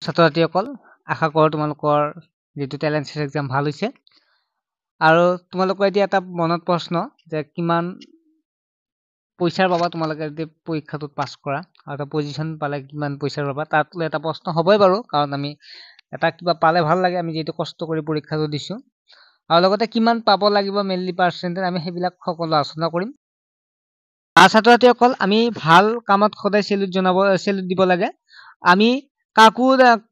ছাত্ৰ-ছাত্ৰীসকল আশা কৰোঁ তোমালোকৰ যেটো টেলেণ্ট এক্সাম ভাল হৈছে আৰু তোমালোকৰ এতিয়া এটা মনত প্ৰশ্ন যে কিমান পইচাৰ পাবা তোমালোকে যদি পৰীক্ষাটোত পাছ কৰা আৰু এটা পজিশন পালে কিমান পইচাৰ পাবা তাত এটা প্ৰশ্ন হ'বই বাৰু কাৰণ আমি এটা কিবা পালে ভাল লাগে আমি যেটো কষ্ট কৰি পৰীক্ষাটো দিছো আৰু লগতে কিমান পাব লাগিব মেইনলি পাৰ্চেন্টেজ আমি সেইবিলাক সকলো আলোচনা কৰিম ছাত্ৰ-ছাত্ৰীসকল আমি ভাল কামত সদায় চেলুট দিব লাগে আমি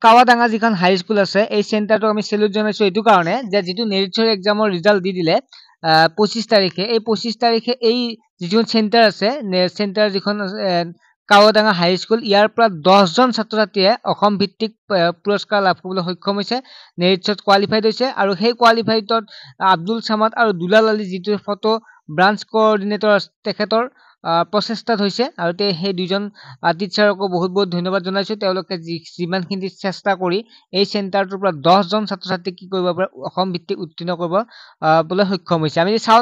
কাৱাডাঙ্গা যিখন হাই স্কুল আছে এই চেণ্টাৰটো আমি চেলুট জনাইছো এইটো কাৰণে যে যেটো নেৰিটছৰ এক্সামৰ ৰিজাল্ট দি দিলে 25 তাৰিখে এই 25 তাৰিখে এই যিখন চেণ্টাৰ আছে চেণ্টাৰ যিখন কাৱাডাঙ্গা হাই স্কুল ইয়াৰ পৰা 10 জন ছাত্ৰ-ছাত্ৰীয়ে অসম ভিত্তিক পুৰস্কাৰ লাভ কৰিবলৈ সক্ষম হৈছে নেৰিটছত কোৱালিফাইড হৈছে আৰু সেই কোৱালিফাইডত আব্দুল সামাদ আৰু দুলাল আলী যিটো ফটো ব্ৰাঞ্চ কোঅৰ্ডিনেটৰ তেখেতৰ প্ৰচেষ্টাত হৈছে আৰু সেই দুজন টিচাৰকো বহুত ধন্যবাদ জনাইছো তেওঁলোকে যিমানখিনি চেষ্টা কৰি এই চেণ্টাৰটোৰ পৰা 10 জন ছাত্ৰ-ছাত্ৰী কি কৰিব পাৰে অসম ভিত্তিক উত্তীৰ্ণ কৰিব বলে সক্ষম হৈছে আমি চাও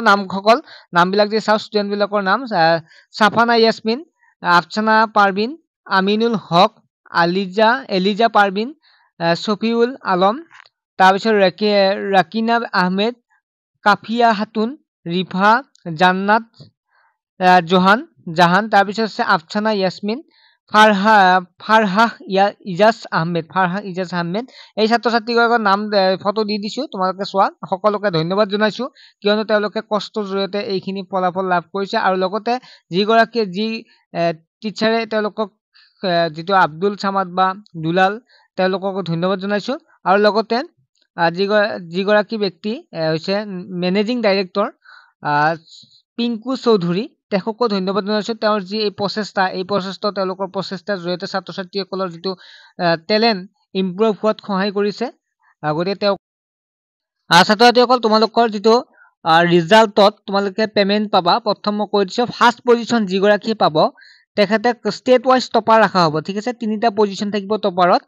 নামবিলাক যে চাও ষ্টুডেন্ট বিলাকৰ নাম সাফানা ইয়াসমিন আফসানা পাৰভিন আমিনুল হক এলিজা পাৰভিন সফিউল আলম তাৰপিছত ৰাকিনা আহমেদ কাফিয়া খাতুন ৰিফা জান্নাত জাহান তাৰপিছত আছে আফসানা ইয়াসমিন ফাৰহাহ ইজাজ আহমেদ এই ছাত্ৰ-ছাত্ৰীগৰাকীৰ নাম ফটো দি দিছো তোমালোকে চোৱা সকলোকে ধন্যবাদ জনাইছো কিয়নো তেওঁলোকে কষ্টৰ জৰিয়তে এইখিনি ফলাফল লাভ কৰিছে আৰু লগতে যি টিচাৰে তেওঁলোকক যেটো আব্দুল সামাদ বা দুলাল তেওঁলোকক ধন্যবাদ জনাইছো আৰু লগতে যিগৰাকী ব্যক্তি হৈছে মেনেজিং ডাইৰেক্টৰ পিংকু চৌধুৰী তেখেতকো ধন্যবাদ জনাইছো তেওঁৰ যি এই প্ৰচেষ্টা তেওঁলোকৰ প্ৰচেষ্টাৰ জৰিয়তে ছাত্ৰ-ছাত্ৰীসকলৰ যেটো টেলেণ্ট ইমপ্ৰুভ হোৱাত সহায় কৰিছে গতিকে তেওঁ ছাত্ৰ-ছাত্ৰীসকল তোমালোকৰ যেটো ৰিজাল্টত তোমালোকে পেমেন্ট পাবা প্ৰথম মই কৈ দিছো ফাৰ্ষ্ট পজিশন যিগৰাকী পাব তেখেতে ষ্টেট ওয়াইজ টপাৰ ৰাখা হ'ব ঠিক আছে তিনিটা পজিশন থাকিব টপাৰত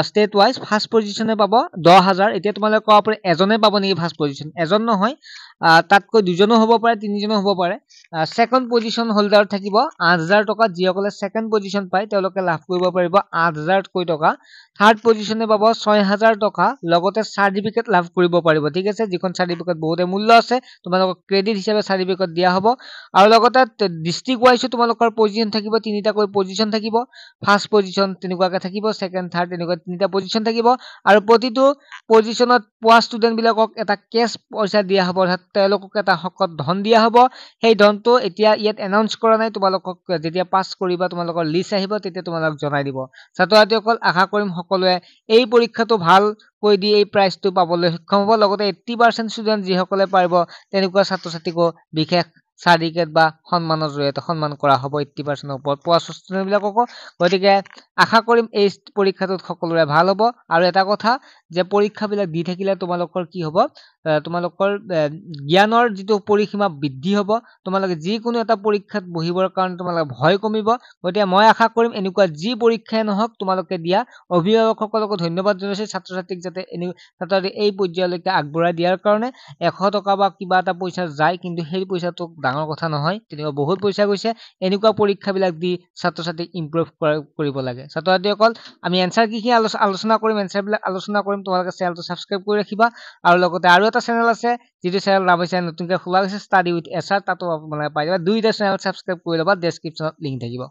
ষ্টেট ওয়াইজ ফাৰ্ষ্ট পজিশনে পাব 10000 এতিয়া তোমালোকে কোৱা পাৰে এজনে পাব নেকি ফাৰ্ষ্ট পজিশন এজন নহয় তাতকৈ দুজনো হ'ব পাৰে তিনিজনো হ'ব পাৰে সেকেন্ড পজিশন হোল্ডাৰ থাকিব 8000 টকা যিসকলে সেকেন্ড পজিশন পায় তেওঁলোকে লাভ কৰিব পাৰিব 8000 কৈ টকা থাৰ্ড পজিশনে পাব 6000 টকা লগতে সাৰ্টিফিকেট লাভ কৰিব পাৰিব ঠিক আছে যিখন সাৰ্টিফিকেট বহুতে মূল্য আছে তোমালোকক ক্ৰেডিট হিচাপে সাৰ্টিফিকেট দিয়া হ'ব আৰু লগতে ডিস্ট্ৰিক্ট ওয়াইজও তোমালোকৰ পজিশন থাকিব তিনিটা কৈ পজিশন থাকিব ফাৰ্ষ্ট পজিশন তেনেকুৱাকে থাকিব সেকেন্ড থাৰ্ড তেনেকুৱা তিনিটা পজিশন থাকিব আৰু প্ৰতিটো পজিশনত পোৱা ষ্টুডেন্ট বিলাকক এটা কেশ পইচা দিয়া হ'ব তেওঁলোকক এটা হকত ধন দিয়া হ'ব সেই ধনটো এতিয়া ইয়াত এনাউন্স কৰা নাই তোমালোকক যেতিয়া পাস কৰিবা তোমালোকৰ লিষ্ট আহিব তেতিয়া তোমালোকক জনাই দিব ছাত্ৰ-ছাত্ৰীসকল আশা কৰিম সকলোৱে এই পৰীক্ষাটো ভাল কৈ দি এই প্ৰাইজটো পাবলৈ সক্ষম হ'ব লগতে 80% ষ্টুডেন্ট যিসকলে পাৰিব তেনেকুৱা ছাত্ৰ-ছাত্ৰীকো বিশেষ সাৰ্টিফিকেট বা সন্মানৰ জৰিয়তে সন্মান কৰা হ'ব 80% ওপৰত পোৱা ষ্টুডেন্ট বিলাকক গতিকে আশা কৰিম এই পৰীক্ষাটোত সকলোৰে ভাল হ'ব আৰু এটা কথা যে পৰীক্ষাবিলাক দি থাকিলে তোমালোকৰ কি হ'ব তোমালোকৰ জ্ঞানৰ যেটো পৰিসীমা বৃদ্ধি হ'ব তোমালোকে যিকোনো এটা পৰীক্ষাত বহিবৰ কাৰণে তোমালোকৰ ভয় কমিব গতিকে মই আশা কৰিম এনেকুৱা যি পৰীক্ষাই নহওক তোমালোকে দিয়া অভিভাৱকসকলক ধন্যবাদ জনাইছো ছাত্ৰ-ছাত্ৰীক যাতে ছাত্ৰ-ছাত্ৰী এই পৰ্যায়লৈকে আগবঢ়াই দিয়াৰ কাৰণে 100 টকা বা কিবা এটা পইচা যায় কিন্তু সেই পইচাটো ডাঙৰ কথা নহয় তেনেকুৱা বহুত পইচা গৈছে এনেকুৱা পৰীক্ষাবিলাক দি ছাত্ৰ-ছাত্ৰীক ইমপ্ৰুভ কৰিব লাগে ছাত্ৰ-ছাত্ৰীসকল আমি এনসাৰ কি আলোচনা কৰিম এনসাৰবিলাক আলোচনা কৰিম তোমালোকে চেনেলটো সাবস্ক্ৰাইব কৰি ৰাখিবা আৰু লগতে আৰু এটা চেনেল আছে যেটো চেনেল নাম হৈছে নতুনকৈ খোলা হৈছে ষ্টাডি উইথ এছআৰ তাতো আপোনালোকে পাই যাবা দুইটা চেনেল সাবস্ক্ৰাইব কৰি লবা ডেসক্ৰিপচনত লিংক থাকিব